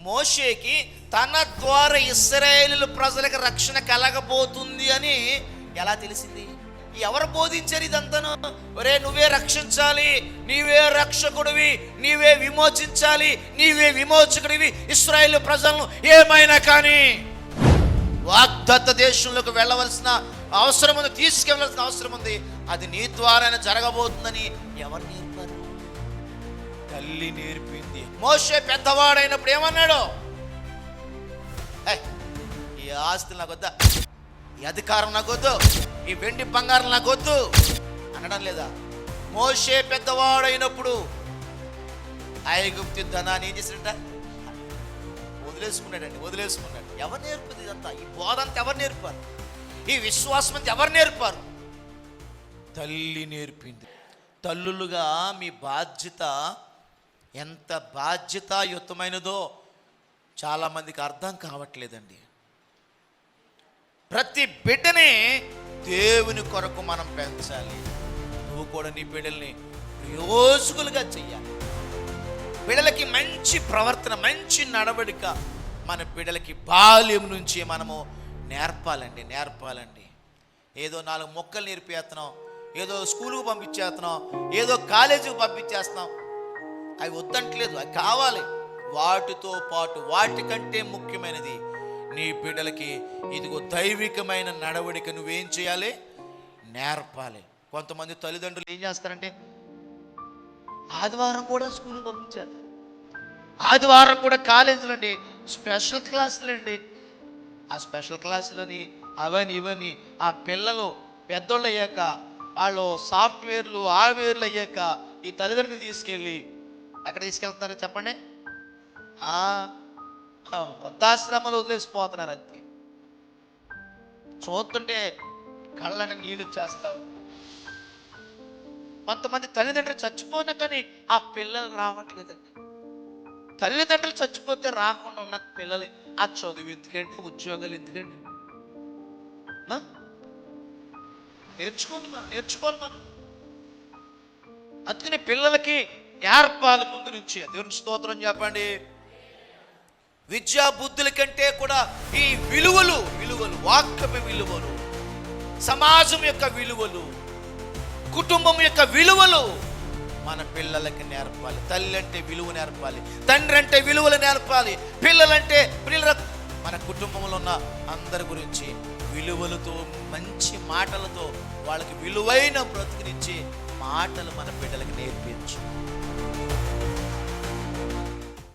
మోషేకి తన ద్వారా ఇశ్రాయేలు ప్రజలకు రక్షణ కలగబోతుంది అని ఎలా తెలిసింది? ఎవరు బోధించారు ఇదంతాను? ఒరే, నువ్వే రక్షించాలి, నీవే రక్షకుడివి, నీవే విమోచించాలి, నీవే విమోచకుడివి ఇశ్రాయేలు ప్రజలను ఏమైనా కానీ వాగ్దత్త దేశంలోకి వెళ్ళవలసిన అవసరం ఉంది, తీసుకెళ్లాల్సిన అవసరం ఉంది. అది నీ ద్వారానే జరగబోతుందని ఎవరు నేర్పారు? తల్లి నేర్పింది. మోషే పెద్దవాడైనప్పుడు ఏమన్నాడు? ఈ ఆస్తులు నాకు వద్దా, ఈ అధికారం నాకు వద్దు, ఈ వెండి బంగారం నాకు వద్దు అనడం లేదా? మోషే పెద్దవాడైనప్పుడు ఐగుప్తు ధనాన్ని ఏం చేసినట్ట? వదిలేసుకున్నాడు. ఎవరు నేర్పుది ఇదంతా? ఈ బోధ అంతా ఎవరు నేర్పారు? ఈ విశ్వాసం అంతా ఎవరు నేర్పారు? తల్లి నేర్పింది. తల్లులుగా మీ బాధ్యత ఎంత బాధ్యతాయుతమైనదో చాలామందికి అర్థం కావట్లేదండి. ప్రతి బిడ్డని దేవుని కొరకు మనం పెంచాలి. నువ్వు కూడా నీ బిడ్డల్ని ప్రయోజకులుగా చెయ్యాలి. బిడ్డలకి మంచి ప్రవర్తన, మంచి నడవడిక మన బిడ్డలకి బాల్యం నుంచి మనము నేర్పాలండి. ఏదో 4 మొక్కలు నేర్పేస్తున్నాం, ఏదో స్కూలుకు పంపించేస్తున్నాం, ఏదో కాలేజీకి పంపించేస్తున్నాం. అవి వద్దంటలేదు, అవి కావాలి. వాటితో పాటు వాటికంటే ముఖ్యమైనది నీ బిడ్డలకి ఇదిగో దైవికమైన నడవడిక నువ్వేం చేయాలి? నేర్పాలి. కొంతమంది తల్లిదండ్రులు ఏం చేస్తారంటే ఆదివారం కూడా స్కూల్ పంపించారు, ఆదివారం కూడా కాలేజీలు అండి, స్పెషల్ క్లాసులు అండి. ఆ స్పెషల్ క్లాసులని అవని ఇవని ఆ పిల్లలు పెద్దోళ్ళు అయ్యాక, వాళ్ళు సాఫ్ట్వేర్లు హార్డ్వేర్లు అయ్యాక ఈ తల్లిదండ్రులు తీసుకెళ్ళి ఎక్కడ తీసుకెళ్తున్నారో చెప్పండి? వృద్ధాశ్రమాలు వదిలేసిపోతున్నారు. అంతే చూస్తుంటే కళ్ళని నీళ్ళు చేస్తాం. కొంతమంది తల్లిదండ్రులు చచ్చిపోయినా కానీ ఆ పిల్లలు రావట్లేదండి. తల్లిదండ్రులు చచ్చిపోతే రాకుండా ఉన్న పిల్లలు ఆ చదువు ఎందుకంటే, ఉద్యోగాలు ఎందుకండి? నేర్చుకోవాలి మనం. అందుకని పిల్లలకి నేర్పాలి ముందు నుంచి. దేవుని స్తోత్రం చెప్పండి. విద్యా బుద్ధుల కంటే కూడా ఈ విలువలు, వాక్యపు విలువలు, సమాజం యొక్క విలువలు, కుటుంబం యొక్క విలువలు మన పిల్లలకి నేర్పాలి. తల్లి అంటే విలువ నేర్పాలి, తండ్రి అంటే విలువలు నేర్పాలి, పిల్లలంటే మన కుటుంబంలో ఉన్న అందరి గురించి విలువలతో, మంచి మాటలతో వాళ్ళకి విలువైన బ్రతుకునిచ్చే మాటలు మన బిడ్డలకి నేర్పించు.